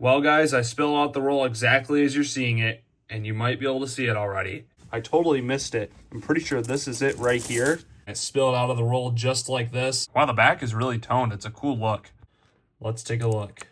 Well, guys, I spilled out the roll exactly as you're seeing it, and you might be able to see it already. I totally missed it. I'm pretty sure this is it right here. I spilled out of the roll just like this. Wow, the back is really toned. It's a cool look. Let's take a look.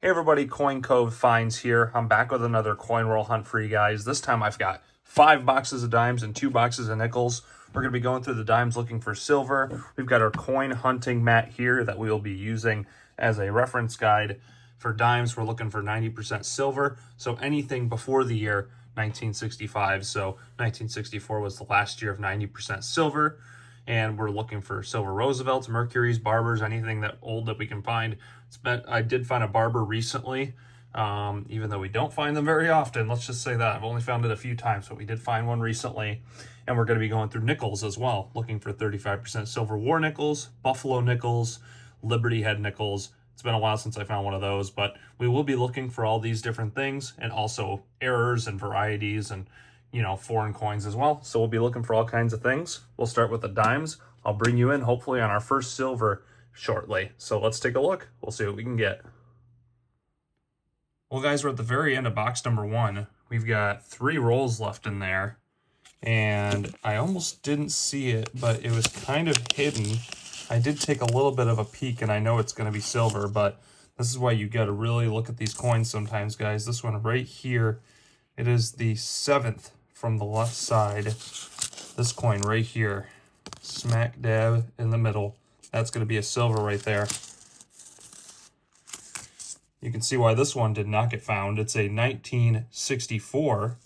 Hey everybody, Coin Cove Finds here. I'm back with another coin roll hunt for you guys. This time I've got 5 boxes of dimes and 2 boxes of nickels. We're going to be going through the dimes looking for silver. We've got our coin hunting mat here that we will be using as a reference guide. For dimes, we're looking for 90% silver. So anything before the year 1965. So 1964 was the last year of 90% silver. And we're looking for silver Roosevelts, Mercuries, Barbers, anything that old that we can find. I did find a Barber recently, even though we don't find them very often. Let's just say that. I've only found it a few times, but we did find one recently. And we're going to be going through nickels as well, looking for 35% silver war nickels, Buffalo nickels, Liberty head nickels. It's been a while since I found one of those, but we will be looking for all these different things and also errors and varieties and, you know, foreign coins as well. So we'll be looking for all kinds of things. We'll start with the dimes. I'll bring you in hopefully on our first silver shortly. So let's take a look. We'll see what we can get. Well, guys, we're at the very end of box number 1. We've got 3 rolls left in there. And I almost didn't see it, but it was kind of hidden. I did take a little bit of a peek, and I know it's going to be silver, but this is why you got to really look at these coins sometimes, guys. This one right here, it is the 7th from the left side. This coin right here, smack dab in the middle. That's going to be a silver right there. You can see why this one did not get found. It's a 1964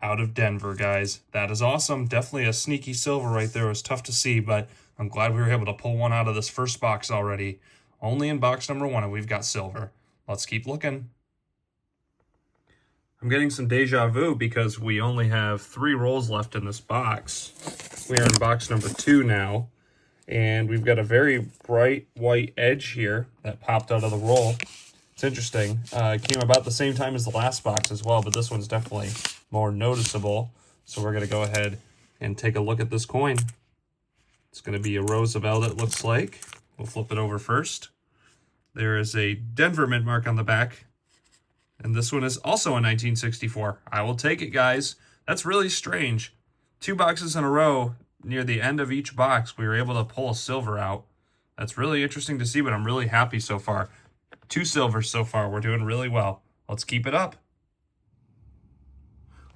out of Denver, guys. That is awesome. Definitely a sneaky silver right there. It was tough to see, but I'm glad we were able to pull one out of this first box already. Only in box number 1, and we've got silver. Let's keep looking. I'm getting some deja vu because we only have 3 rolls left in this box. We are in box number 2 now, and we've got a very bright white edge here that popped out of the roll. It's interesting. It came about the same time as the last box as well, but this one's definitely more noticeable. So we're going to go ahead and take a look at this coin. It's going to be a Roosevelt, it looks like. We'll flip it over first. There is a Denver mint mark on the back. And this one is also a 1964. I will take it, guys. That's really strange. 2 boxes in a row, near the end of each box, we were able to pull a silver out. That's really interesting to see, but I'm really happy so far. 2 silvers so far. We're doing really well. Let's keep it up.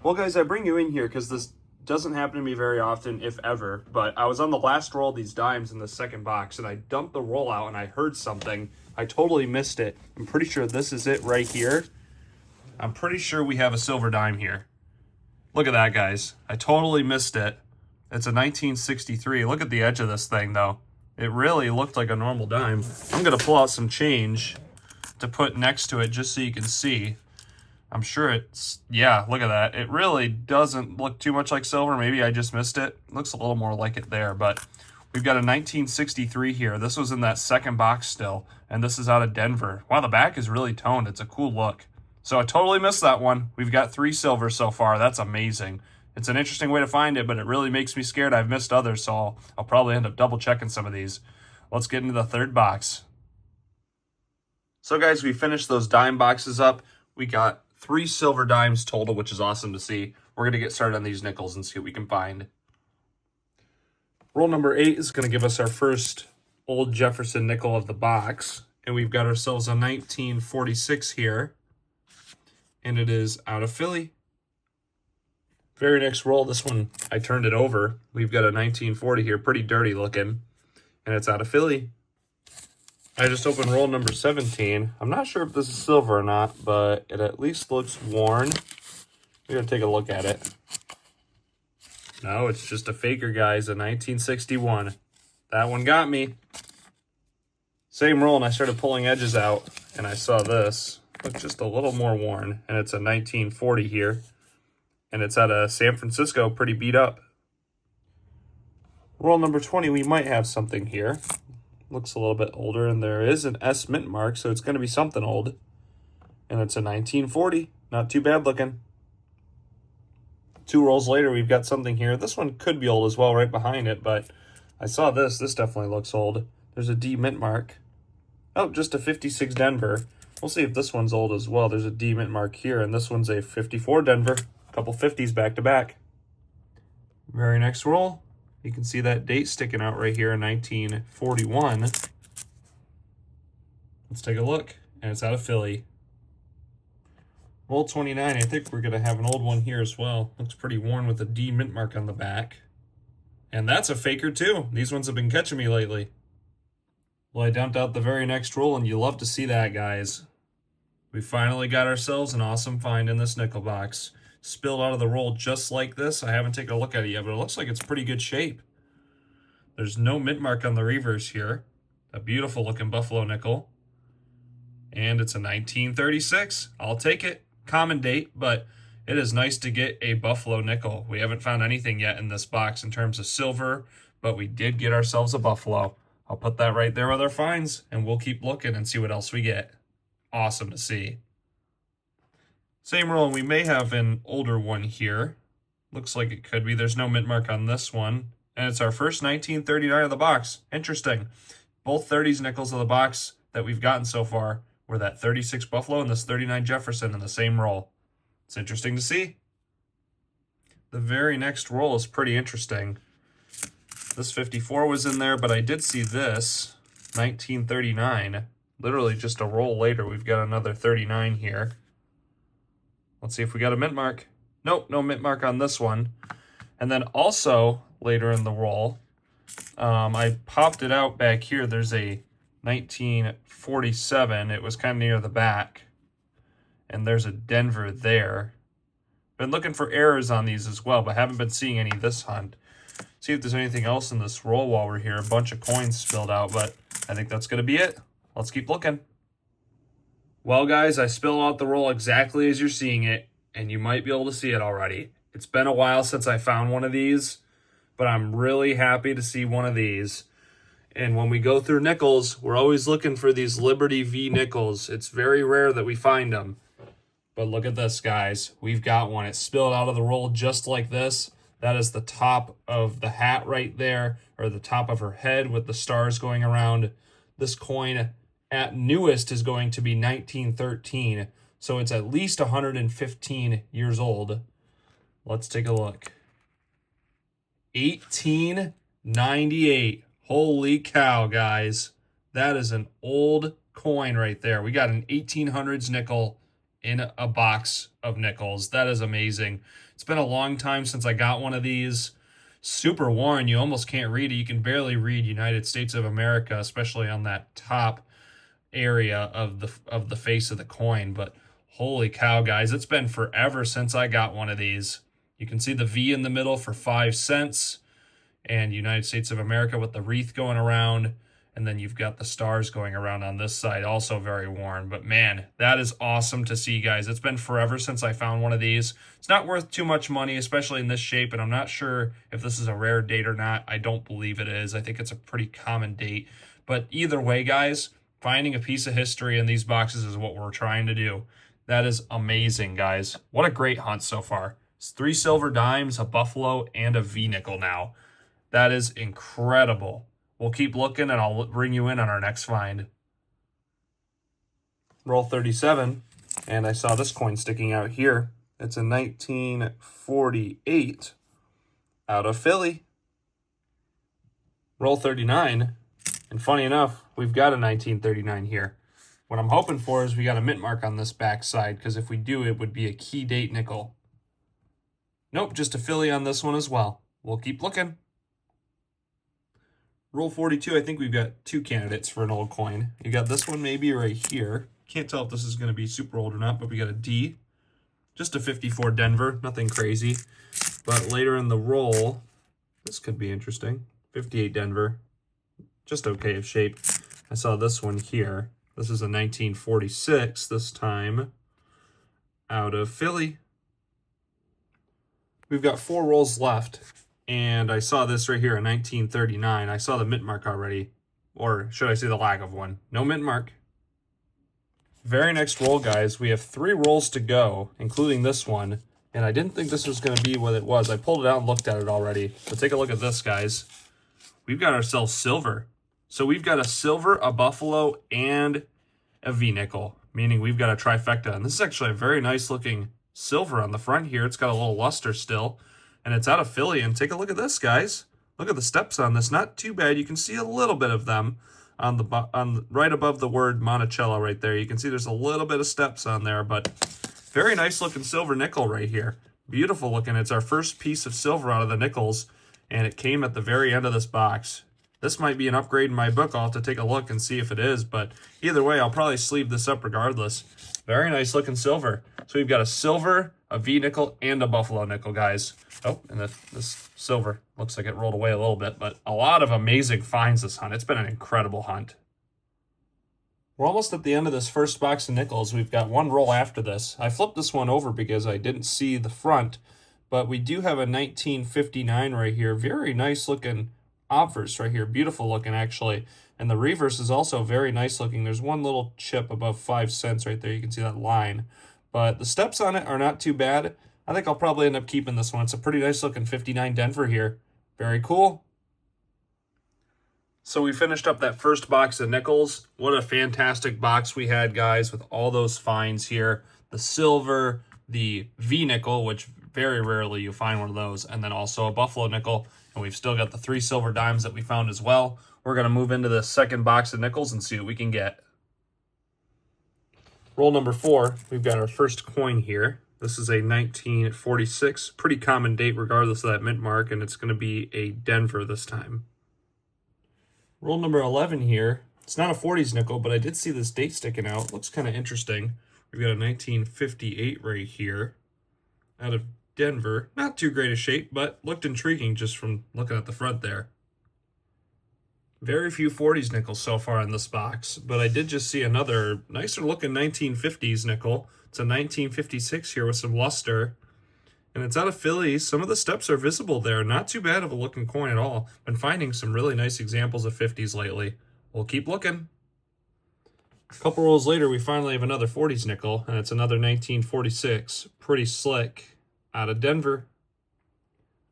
Well, guys, I bring you in here because this doesn't happen to me very often, if ever, but I was on the last roll of these dimes in the second box, and I dumped the roll out, and I heard something. I totally missed it. I'm pretty sure this is it right here. I'm pretty sure we have a silver dime here. Look at that, guys. I totally missed it. It's a 1963. Look at the edge of this thing, though. It really looked like a normal dime. I'm going to pull out some change to put next to it just so you can see. I'm sure it's, yeah, look at that. It really doesn't look too much like silver. Maybe I just missed it. It looks a little more like it there, but we've got a 1963 here. This was in that second box still, and this is out of Denver. Wow, the back is really toned. It's a cool look. So I totally missed that one. We've got 3 silver so far. That's amazing. It's an interesting way to find it, but it really makes me scared. I've missed others, so I'll probably end up double checking some of these. Let's get into the third box. So guys, we finished those dime boxes up. We got 3 silver dimes total, which is awesome to see. We're going to get started on these nickels and see what we can find. Roll number 8 is going to give us our first old Jefferson nickel of the box. And we've got ourselves a 1946 here. And it is out of Philly. Very next roll, this one, I turned it over. We've got a 1940 here, pretty dirty looking. And it's out of Philly. I just opened roll number 17. I'm not sure if this is silver or not, but it at least looks worn. We're going to take a look at it. No, it's just a faker, guys, a 1961. That one got me. Same roll, and I started pulling edges out, and I saw this. Looks just a little more worn, and it's a 1940 here. And it's out of San Francisco, pretty beat up. Roll number 20, we might have something here. Looks a little bit older, and there is an S mint mark, so it's going to be something old. And it's a 1940. Not too bad looking. 2 rolls later, we've got something here. This one could be old as well, right behind it, but I saw this. This definitely looks old. There's a D mint mark. Oh, just a 56 Denver. We'll see if this one's old as well. There's a D mint mark here, and this one's a 54 Denver. A couple 50s back to back. Very next roll. You can see that date sticking out right here in 1941. Let's take a look, and it's out of Philly. Roll 29, I think we're going to have an old one here as well. Looks pretty worn with a D mint mark on the back. And that's a faker too. These ones have been catching me lately. Well, I dumped out the very next roll, and you love to see that, guys. We finally got ourselves an awesome find in this nickel box. Spilled out of the roll just like this. I haven't taken a look at it yet, but it looks like it's pretty good shape. There's no mint mark on the reverse here. A beautiful looking buffalo nickel. And it's a 1936. I'll take it. Common date, but it is nice to get a buffalo nickel. We haven't found anything yet in this box in terms of silver, but we did get ourselves a buffalo. I'll put that right there with our finds, and we'll keep looking and see what else we get. Awesome to see. Same roll, and we may have an older one here. Looks like it could be. There's no mint mark on this one, and it's our first 1939 of the box. Interesting. Both 30s nickels of the box that we've gotten so far were that 36 Buffalo and this 39 Jefferson in the same roll. It's interesting to see. The very next roll is pretty interesting. This 54 was in there, but I did see this 1939. Literally just a roll later, we've got another 39 here. Let's see if we got a mint mark. Nope, no mint mark on this one. And then also later in the roll, I popped it out back here. There's a 1947. It was kind of near the back. And there's a Denver there. Been looking for errors on these as well, but haven't been seeing any this hunt. See if there's anything else in this roll while we're here. A bunch of coins spilled out, but I think that's going to be it. Let's keep looking. Well, guys, I spilled out the roll exactly as you're seeing it, and you might be able to see it already. It's been a while since I found one of these, but I'm really happy to see one of these. And when we go through nickels, we're always looking for these Liberty V nickels. It's very rare that we find them. But look at this, guys. We've got one. It spilled out of the roll just like this. That is the top of the hat right there, or the top of her head with the stars going around. This coin at newest is going to be 1913. So it's at least 115 years old. Let's take a look. 1898. Holy cow, guys. That is an old coin right there. We got an 1800s nickel in a box of nickels. That is amazing. It's been a long time since I got one of these. Super worn. You almost can't read it. You can barely read United States of America, especially on that top area of the face of the coin. But holy cow, guys. It's been forever since I got one of these. You can see the V in the middle for 5 cents. And United States of America with the wreath going around. And then you've got the stars going around on this side, also very worn. But man, that is awesome to see, guys. It's been forever since I found one of these. It's not worth too much money, especially in this shape. And I'm not sure if this is a rare date or not. I don't believe it is. I think it's a pretty common date. But either way, guys, finding a piece of history in these boxes is what we're trying to do. That is amazing, guys. What a great hunt so far. It's 3 silver dimes, a buffalo, and a V-nickel now. That is incredible. We'll keep looking, and I'll bring you in on our next find. Roll 37, and I saw this coin sticking out here. It's a 1948 out of Philly. Roll 39, and funny enough, we've got a 1939 here. What I'm hoping for is we got a mint mark on this back side, because if we do, it would be a key date nickel. Nope, just a Philly on this one as well. We'll keep looking. Roll 42, I think we've got 2 candidates for an old coin. You got this one maybe right here. Can't tell if this is going to be super old or not, but we got a D. Just a 54 Denver, nothing crazy. But later in the roll, this could be interesting. 58 Denver, just okay of shape. I saw this one here. This is a 1946, this time out of Philly. We've got 4 rolls left. And I saw this right here in 1939. I saw the mint mark already. Or should I say the lack of one? No mint mark. Very next roll, guys. We have 3 rolls to go, including this one. And I didn't think this was going to be what it was. I pulled it out and looked at it already. But take a look at this, guys. We've got ourselves silver. So we've got a silver, a buffalo, and a V-nickel, meaning we've got a trifecta. And this is actually a very nice looking silver on the front here. It's got a little luster still, and it's out of Philly. And take a look at this, guys. Look at the steps on this. Not too bad. You can see a little bit of them on right above the word Monticello right there. You can see there's a little bit of steps on there, but very nice looking silver nickel right here. Beautiful looking. It's our first piece of silver out of the nickels, and it came at the very end of this box. This might be an upgrade in my book. I'll have to take a look and see if it is, but either way, I'll probably sleeve this up regardless. Very nice looking silver. So we've got a silver, a V-nickel, and a buffalo nickel, guys. Oh, and this silver looks like it rolled away a little bit, but a lot of amazing finds this hunt. It's been an incredible hunt. We're almost at the end of this first box of nickels. We've got one roll after this. I flipped this one over because I didn't see the front, but we do have a 1959 right here. Very nice looking obverse right here. Beautiful looking, actually. And the reverse is also very nice looking. There's one little chip above 5 cents right there. You can see that line. But the steps on it are not too bad. I think I'll probably end up keeping this one. It's a pretty nice looking 59 Denver here. Very cool. So we finished up that first box of nickels. What a fantastic box we had, guys, with all those finds here. The silver, the V-nickel, which very rarely you find one of those, and then also a buffalo nickel. And we've still got the 3 silver dimes that we found as well. We're going to move into the second box of nickels and see what we can get. Roll number 4, we've got our first coin here. This is a 1946, pretty common date regardless of that mint mark, and it's going to be a Denver this time. Roll number 11 here. It's not a 40s nickel, but I did see this date sticking out. Looks kind of interesting. We've got a 1958 right here out of Denver. Not too great a shape, but looked intriguing just from looking at the front there. Very few 40s nickels so far in this box, but I did just see another nicer looking 1950s nickel. It's a 1956 here with some luster. And it's out of Philly. Some of the steps are visible there. Not too bad of a looking coin at all. Been finding some really nice examples of 50s lately. We'll keep looking. A couple rolls later, we finally have another 40s nickel, and it's another 1946. Pretty slick. Out of Denver.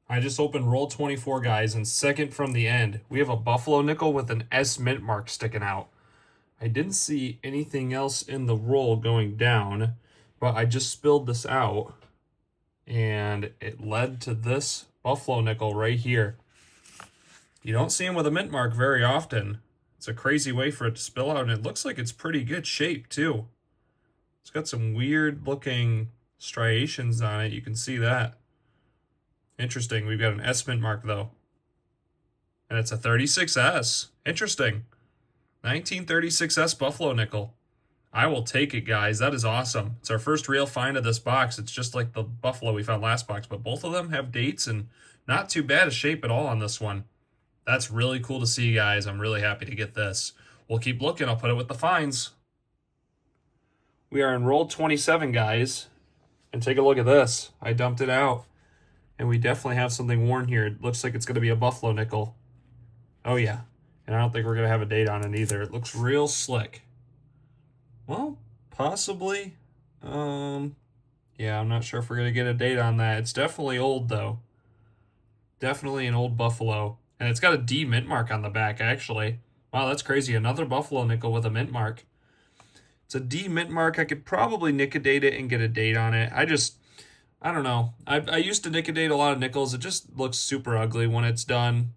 I just opened roll 24, guys, and second from the end, we have a buffalo nickel with an S mint mark sticking out. I didn't see anything else in the roll going down, but I just spilled this out. And it led to this buffalo nickel right here. You don't see them with a mint mark very often. It's a crazy way for it to spill out, and it looks like it's pretty good shape too. It's got some weird looking striations on it. You can see that. Interesting. We've got an S mint mark though. And it's a 36S. Interesting. 1936S buffalo nickel. I will take it, guys. That is awesome. It's our first real find of this box. It's just like the buffalo we found last box, but both of them have dates and not too bad a shape at all on this one. That's really cool to see, guys. I'm really happy to get this. We'll keep looking. I'll put it with the finds. We are in roll 27, guys. And take a look at this. I dumped it out. And we definitely have something worn here. It looks like it's going to be a buffalo nickel. Oh, yeah. And I don't think we're going to have a date on it either. It looks real slick. Well, possibly. Yeah, I'm not sure if we're going to get a date on that. It's definitely old, though. Definitely an old buffalo. And it's got a D mint mark on the back, actually. Wow, that's crazy. Another buffalo nickel with a mint mark. It's a D mint mark. I could probably nicodate it and get a date on it. I don't know. I used to nicodate a lot of nickels. It just looks super ugly when it's done.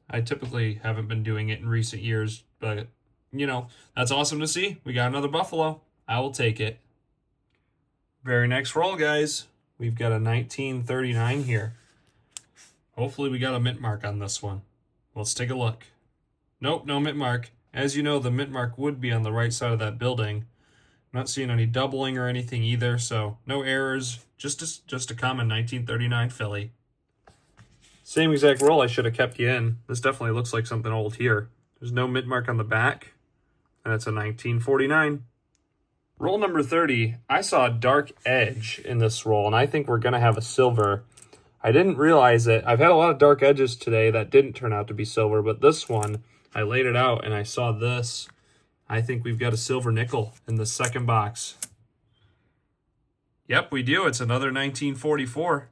I typically haven't been doing it in recent years, but, you know, that's awesome to see. We got another buffalo. I will take it. Very next roll, guys. We've got a 1939 here. Hopefully we got a mint mark on this one. Let's take a look. Nope, no mint mark. As you know, the mint mark would be on the right side of that building. I'm not seeing any doubling or anything either, so no errors. Just a common 1939 Philly. Same exact roll I should have kept you in. This definitely looks like something old here. There's no mint mark on the back, and it's a 1949. Roll number 30, I saw a dark edge in this roll, and I think we're going to have a silver. I didn't realize it. I've had a lot of dark edges today that didn't turn out to be silver, but this one, I laid it out and I saw this. I think we've got a silver nickel in the second box. Yep, we do. It's another 1944.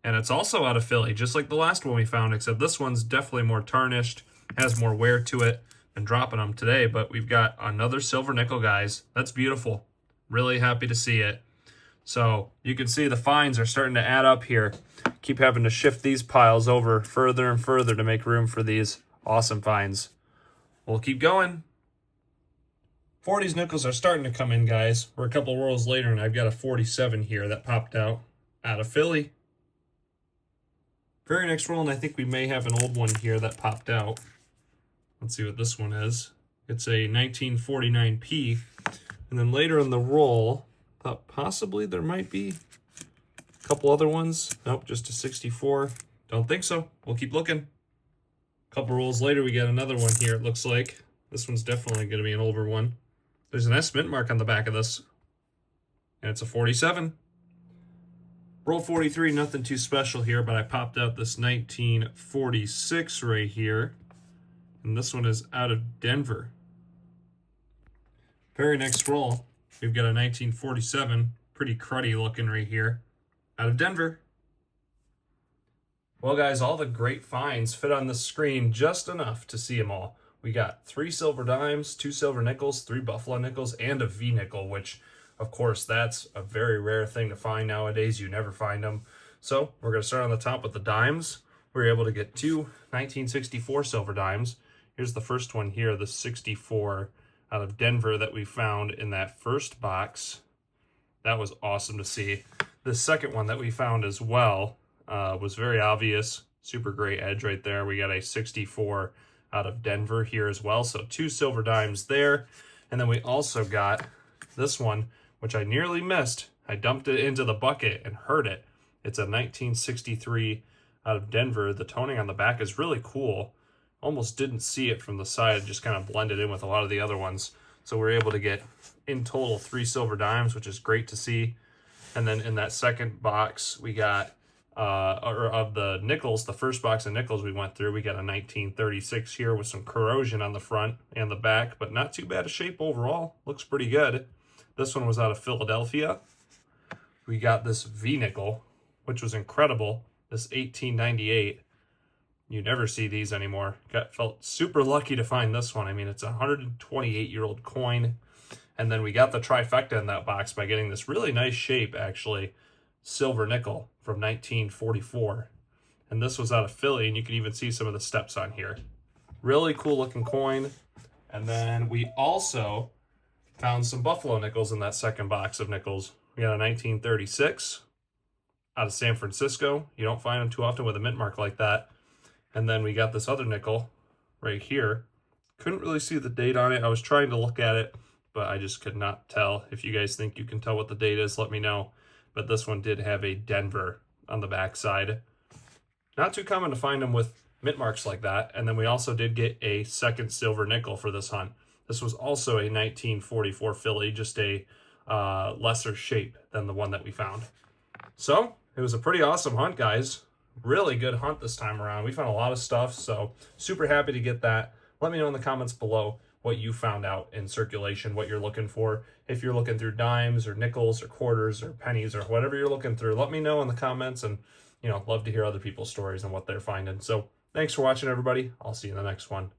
And it's also out of Philly, just like the last one we found, except this one's definitely more tarnished, has more wear to it. And dropping them today, but we've got another silver nickel, guys. That's beautiful. Really happy to see it. So you can see the finds are starting to add up here. Keep having to shift these piles over further and further to make room for these awesome finds. We'll keep going. 40s nickels are starting to come in, guys. We're a couple rolls later, and I've got a 47 here that popped out of Philly. Very next roll, and I think we may have an old one here that popped out. Let's see what this one is. It's a 1949P. And then later in the roll, thought possibly there might be a couple other ones. Nope, just a 64. Don't think so. We'll keep looking. A couple rolls later, we get another one here, it looks like. This one's definitely going to be an older one. There's an S mint mark on the back of this. And it's a 47. Roll 43, nothing too special here, but I popped out this 1946 right here. And this one is out of Denver. Very next roll, we've got a 1947, pretty cruddy looking right here, out of Denver. Well, guys, all the great finds fit on the screen just enough to see them all. We got 3 silver dimes, 2 silver nickels, 3 buffalo nickels, and a V nickel, which, of course, that's a very rare thing to find nowadays. You never find them. So we're going to start on the top with the dimes. We were able to get 2 1964 silver dimes. Here's the first one here, the 64 out of Denver that we found in that first box. That was awesome to see. The second one that we found as well was very obvious. Super great edge right there. We got a 64 out of Denver here as well. So 2 silver dimes there. And then we also got this one, which I nearly missed. I dumped it into the bucket and heard it. It's a 1963 out of Denver. The toning on the back is really cool. Almost didn't see it from the side. It just kind of blended in with a lot of the other ones. So we're able to get, in total, 3 silver dimes, which is great to see. And then in that second box, we got, of the nickels, the first box of nickels we went through, we got a 1936 here with some corrosion on the front and the back, but not too bad a shape overall. Looks pretty good. This one was out of Philadelphia. We got this V nickel, which was incredible. This 1898. You never see these anymore. Felt super lucky to find this one. I mean, it's a 128-year-old coin. And then we got the trifecta in that box by getting this really nice shape, actually, silver nickel from 1944. And this was out of Philly, and you can even see some of the steps on here. Really cool looking coin. And then we also found some buffalo nickels in that second box of nickels. We got a 1936 out of San Francisco. You don't find them too often with a mint mark like that. And then we got this other nickel right here. Couldn't really see the date on it. I was trying to look at it, but I just could not tell. If you guys think you can tell what the date is, let me know. But this one did have a Denver on the back side. Not too common to find them with mint marks like that. And then we also did get a second silver nickel for this hunt. This was also a 1944 Philly, just a lesser shape than the one that we found. So it was a pretty awesome hunt, guys. Really good hunt this time around. We found a lot of stuff, so super happy to get that. Let me know in the comments below what you found out in circulation, what you're looking for. If you're looking through dimes or nickels or quarters or pennies or whatever you're looking through, let me know in the comments, and love to hear other people's stories and what they're finding. So thanks for watching, everybody. I'll see you in the next one.